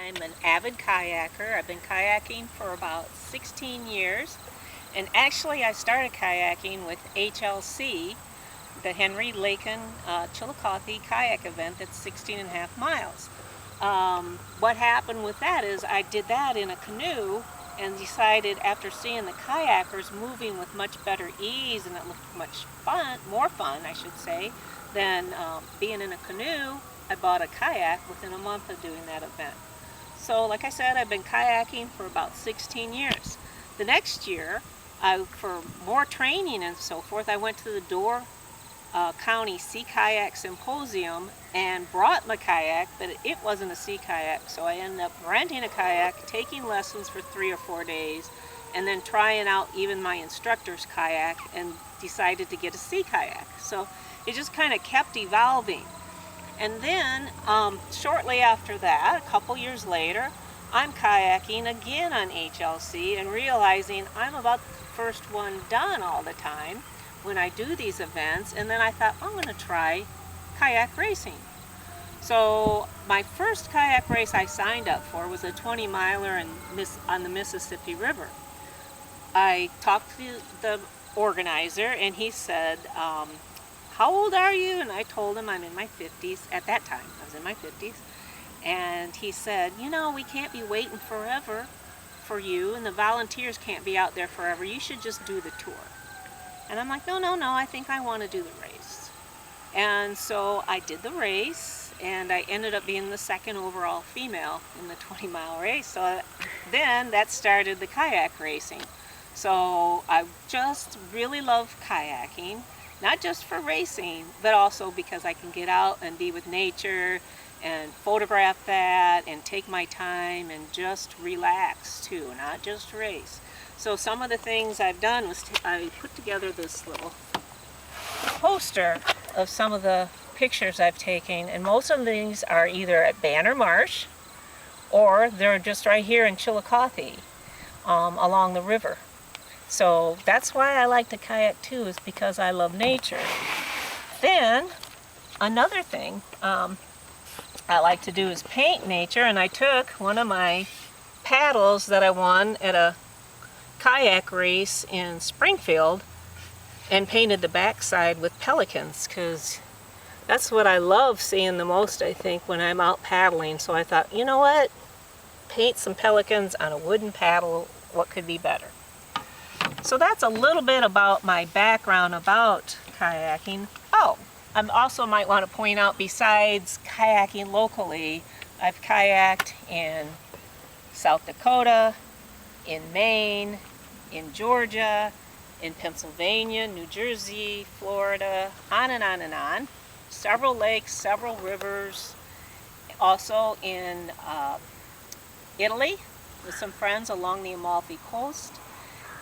I'm an avid kayaker. I've been kayaking for about 16 years. And actually I started kayaking with HLC, the Henry Lakin Chillicothe kayak event that's 16 and a half miles. What happened with that is I did that in a canoe and decided after seeing the kayakers moving with much better ease, and it looked much fun, more fun I should say, than being in a canoe, I bought a kayak within a month of doing that event. So like I said, I've been kayaking for about 16 years. The next year, for more training and so forth, I went to the Door County Sea Kayak Symposium and brought my kayak, but it wasn't a sea kayak, so I ended up renting a kayak, taking lessons for 3 or 4 days, and then trying out even my instructor's kayak and decided to get a sea kayak. So it just kind of kept evolving. And then shortly after that, a couple years later, I'm kayaking again on HLC and realizing I'm about the first one done all the time when I do these events, and then I thought, I'm going to try kayak racing. So my first kayak race I signed up for was a 20-miler on the Mississippi River. I talked to the organizer and he said, how old are you? And I told him I'm in my 50s. At that time, I was in my 50s. And he said, you know, we can't be waiting forever for you, and the volunteers can't be out there forever. You should just do the tour. And I'm like, no, I think I want to do the race. And so I did the race, and I ended up being the second overall female in the 20-mile race. So then that started the kayak racing. So I just really love kayaking, not just for racing, but also because I can get out and be with nature and photograph that and take my time and just relax too, not just race. So some of the things I've done was I put together this little poster of some of the pictures I've taken, and most of these are either at Banner Marsh or they're just right here in Chillicothe along the river. So that's why I like to kayak too, is because I love nature. Then another thing I like to do is paint nature, and I took one of my paddles that I won at a kayak race in Springfield and painted the backside with pelicans, because that's what I love seeing the most, I think, when I'm out paddling. So I thought, you know what, paint some pelicans on a wooden paddle, what could be better? So that's a little bit about my background about kayaking. Oh, I also might want to point out, besides kayaking locally, I've kayaked in South Dakota, in Maine, in Georgia, in Pennsylvania, New Jersey, Florida, on and on and on. Several lakes, several rivers. Also in Italy with some friends along the Amalfi Coast.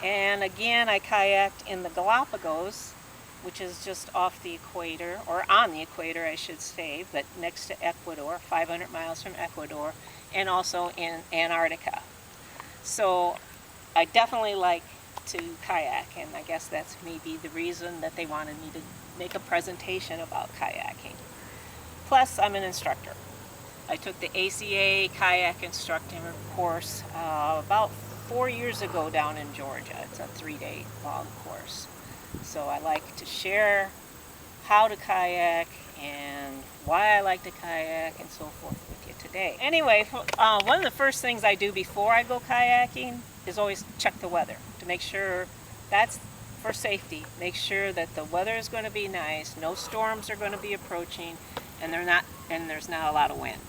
And again, I kayaked in the Galapagos, which is just off the equator, or on the equator I should say, but next to Ecuador, 500 miles from Ecuador, and also in Antarctica. So I definitely like to kayak, and I guess that's maybe the reason that they wanted me to make a presentation about kayaking. Plus, I'm an instructor. I took the ACA kayak instructing course about 4 years ago down in Georgia. It's a 3-day long course. So I like to share how to kayak and why I like to kayak and so forth with you today. Anyway, one of the first things I do before I go kayaking is always check the weather to make sure, that's for safety. Make sure that the weather is going to be nice, no storms are going to be approaching, and there's not a lot of wind.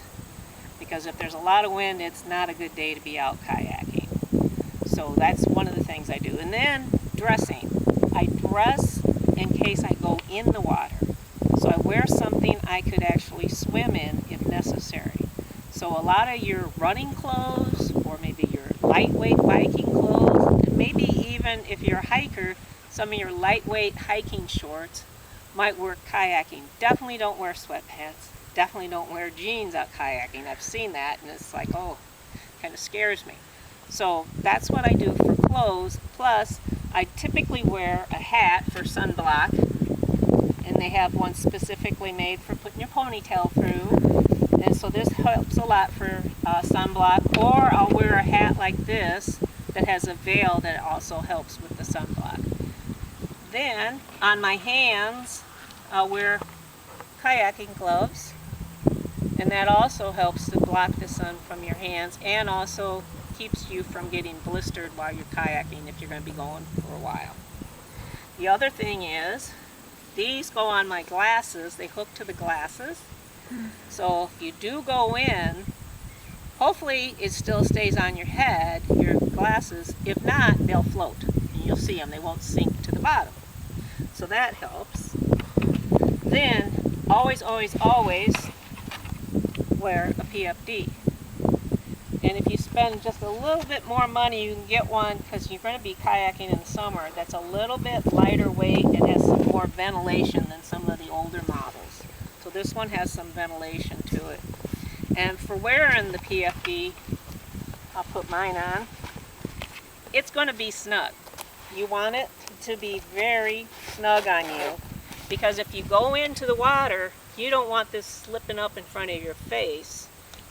Because if there's a lot of wind, it's not a good day to be out kayaking. So that's one of the things I do. And then dressing. I dress in case I go in the water. So I wear something I could actually swim in if necessary. So a lot of your running clothes, or maybe your lightweight biking clothes, and maybe even if you're a hiker, some of your lightweight hiking shorts might work kayaking. Definitely don't wear sweatpants. Definitely don't wear jeans out kayaking. I've seen that and it's like, oh, kind of scares me. So that's what I do for clothes. Plus, I typically wear a hat for sunblock, and they have one specifically made for putting your ponytail through. And so this helps a lot for sunblock. Or I'll wear a hat like this that has a veil that also helps with the sunblock. Then on my hands, I'll wear kayaking gloves, and that also helps to block the sun from your hands and also keeps you from getting blistered while you're kayaking if you're going to be going for a while. The other thing is, these go on my glasses. They hook to the glasses. So if you do go in, hopefully it still stays on your head, your glasses. If not, they'll float. And you'll see them. They won't sink to the bottom. So that helps. Then, always, always, always wear a PFD. And if you spend just a little bit more money, you can get one, because you're going to be kayaking in the summer, that's a little bit lighter weight and has some more ventilation than some of the older models. So this one has some ventilation to it. And for wearing the PFD, I'll put mine on, it's going to be snug. You want it to be very snug on you, because if you go into the water, you don't want this slipping up in front of your face.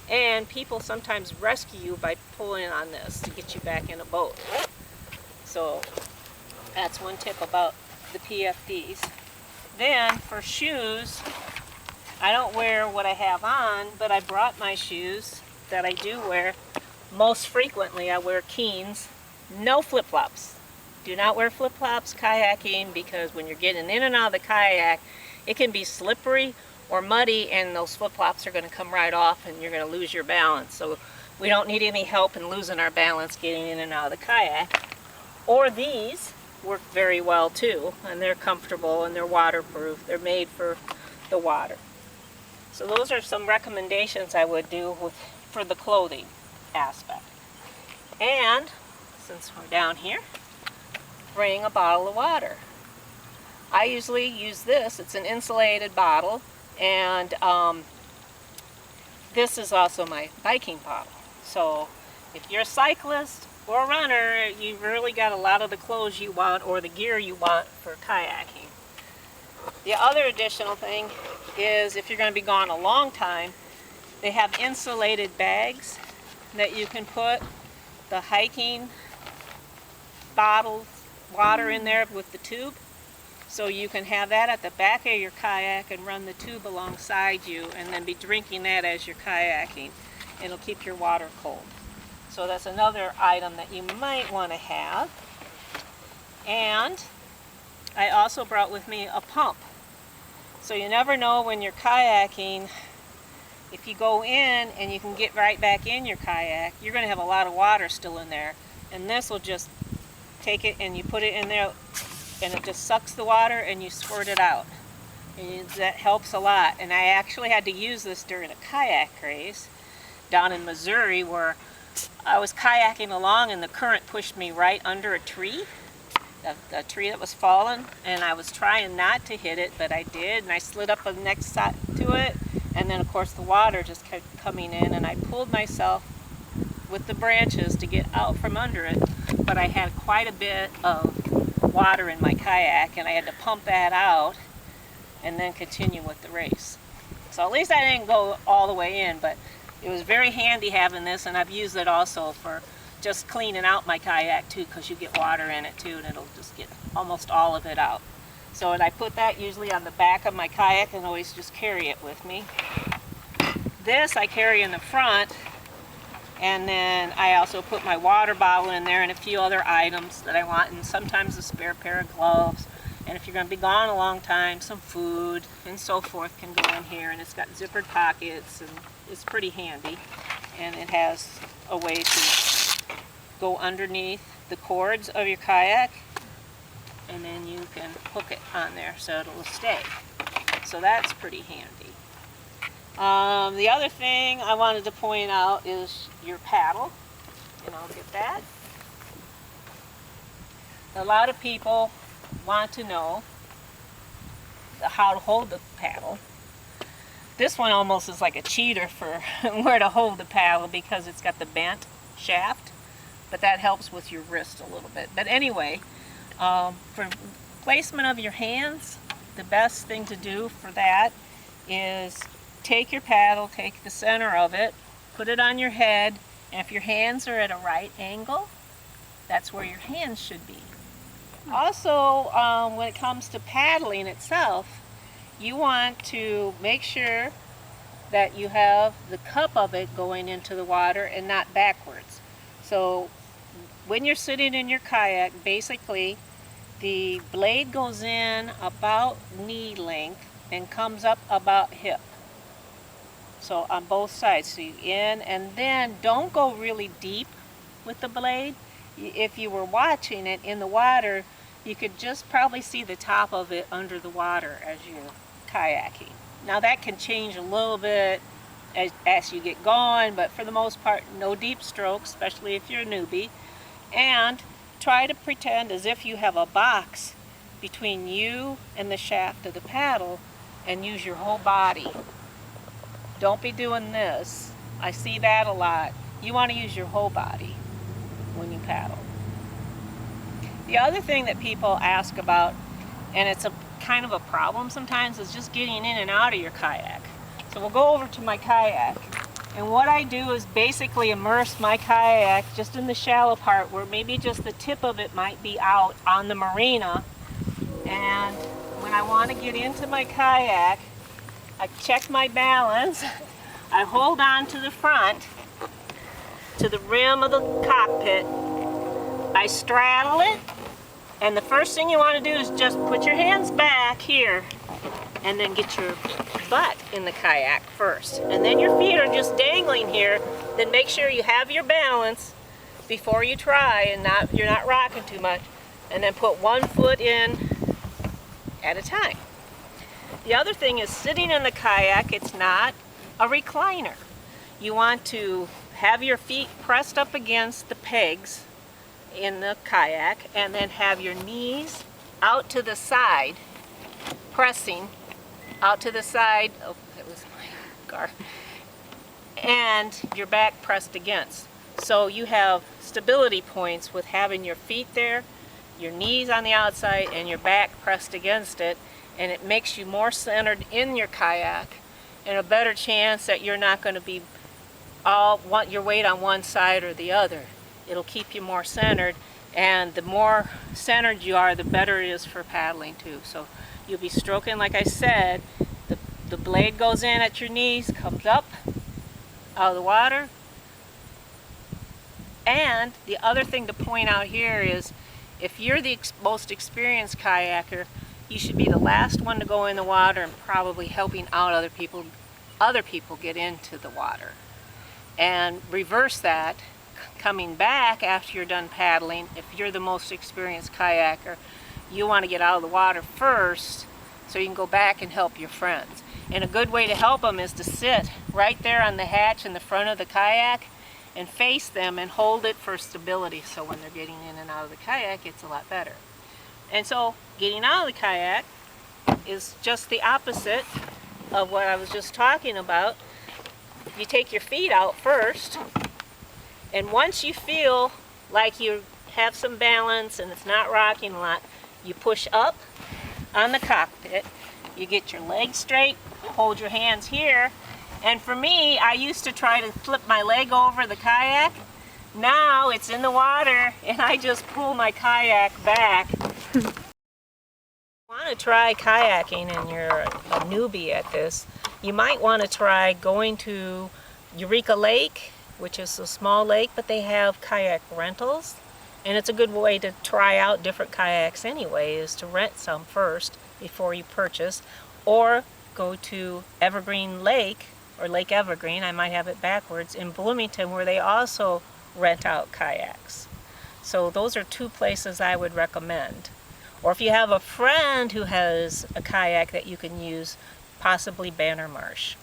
And people sometimes rescue you by pulling on this to get you back in a boat. So that's one tip about the PFDs. Then for shoes, I don't wear what I have on, but I brought my shoes that I do wear. Most frequently I wear Keens, no flip-flops. Do not wear flip-flops kayaking, because when you're getting in and out of the kayak, it can be slippery or muddy, and those flip-flops are going to come right off and you're going to lose your balance. So we don't need any help in losing our balance getting in and out of the kayak. Or these work very well too, and they're comfortable and they're waterproof. They're made for the water. So those are some recommendations I would do for the clothing aspect. And since we're down here, bring a bottle of water. I usually use this. It's an insulated bottle, and this is also my biking bottle. So if you're a cyclist or a runner, you've really got a lot of the clothes you want or the gear you want for kayaking. The other additional thing is, if you're going to be gone a long time, they have insulated bags that you can put the hiking bottle water in there with the tube. So you can have that at the back of your kayak and run the tube alongside you and then be drinking that as you're kayaking. It'll keep your water cold. So that's another item that you might want to have. And I also brought with me a pump. So you never know when you're kayaking, if you go in and you can get right back in your kayak, you're going to have a lot of water still in there. And this will just take it and you put it in there, and it just sucks the water and you squirt it out. And that helps a lot. And I actually had to use this during a kayak race down in Missouri, where I was kayaking along and the current pushed me right under a tree, a tree that was falling, and I was trying not to hit it, but I did, and I slid up the next side to it, and then of course the water just kept coming in, and I pulled myself with the branches to get out from under it, but I had quite a bit of water in my kayak, and I had to pump that out and then continue with the race. So at least I didn't go all the way in, but it was very handy having this, and I've used it also for just cleaning out my kayak too, because you get water in it too, and it'll just get almost all of it out. So, and I put that usually on the back of my kayak and always just carry it with me. This I carry in the front, and then I also put my water bottle in there and a few other items that I want, and sometimes a spare pair of gloves. And if you're going to be gone a long time, some food and so forth can go in here, and it's got zippered pockets, and it's pretty handy. And it has a way to go underneath the cords of your kayak, and then you can hook it on there so it'll stay. So that's pretty handy. The other thing I wanted to point out is your paddle, and I'll get that. A lot of people want to know how to hold the paddle. This one almost is like a cheater for where to hold the paddle, because it's got the bent shaft, but that helps with your wrist a little bit. But anyway, for placement of your hands, the best thing to do for that is take your paddle, take the center of it, put it on your head, and if your hands are at a right angle, that's where your hands should be. Also, when it comes to paddling itself, you want to make sure that you have the cup of it going into the water and not backwards. So when you're sitting in your kayak, basically the blade goes in about knee length and comes up about hip. So on both sides, so you in, and then don't go really deep with the blade. If you were watching it in the water, you could just probably see the top of it under the water as you're kayaking. Now that can change a little bit as you get going, but for the most part, no deep strokes, especially if you're a newbie. And try to pretend as if you have a box between you and the shaft of the paddle and use your whole body. Don't be doing this. I see that a lot. You want to use your whole body when you paddle. The other thing that people ask about, and it's a kind of a problem sometimes, is just getting in and out of your kayak. So we'll go over to my kayak, and what I do is basically immerse my kayak just in the shallow part where maybe just the tip of it might be out on the marina. And when I want to get into my kayak, I check my balance, I hold on to the front, to the rim of the cockpit, I straddle it, and the first thing you want to do is just put your hands back here and then get your butt in the kayak first. And then your feet are just dangling here. Then make sure you have your balance before you try and you're not rocking too much. And then put one foot in at a time. The other thing is sitting in the kayak, it's not a recliner. You want to have your feet pressed up against the pegs in the kayak and then have your knees out to the side, pressing out to the side. Oh, that was my car. And your back pressed against. So you have stability points with having your feet there, your knees on the outside, and your back pressed against it, and it makes you more centered in your kayak and a better chance that you're not going to be want your weight on one side or the other. It'll keep you more centered, and the more centered you are, the better it is for paddling too. So you'll be stroking, like I said, the blade goes in at your knees, comes up out of the water. And the other thing to point out here is, if you're the most experienced kayaker, you should be the last one to go in the water and probably helping out other people get into the water. And reverse that, coming back after you're done paddling, if you're the most experienced kayaker, you want to get out of the water first so you can go back and help your friends. And a good way to help them is to sit right there on the hatch in the front of the kayak and face them and hold it for stability, so when they're getting in and out of the kayak, it's a lot better. And so getting out of the kayak is just the opposite of what I was just talking about. You take your feet out first, and once you feel like you have some balance and it's not rocking a lot, you push up on the cockpit, you get your legs straight, hold your hands here, and for me, I used to try to flip my leg over the kayak. Now it's in the water and I just pull my kayak back. If you want to try kayaking and you're a newbie at this, you might want to try going to Eureka Lake, which is a small lake, but they have kayak rentals. And it's a good way to try out different kayaks anyway, is to rent some first before you purchase. Or go to Evergreen Lake, or Lake Evergreen, I might have it backwards, in Bloomington, where they also rent out kayaks. So those are two places I would recommend. Or if you have a friend who has a kayak that you can use, possibly Banner Marsh.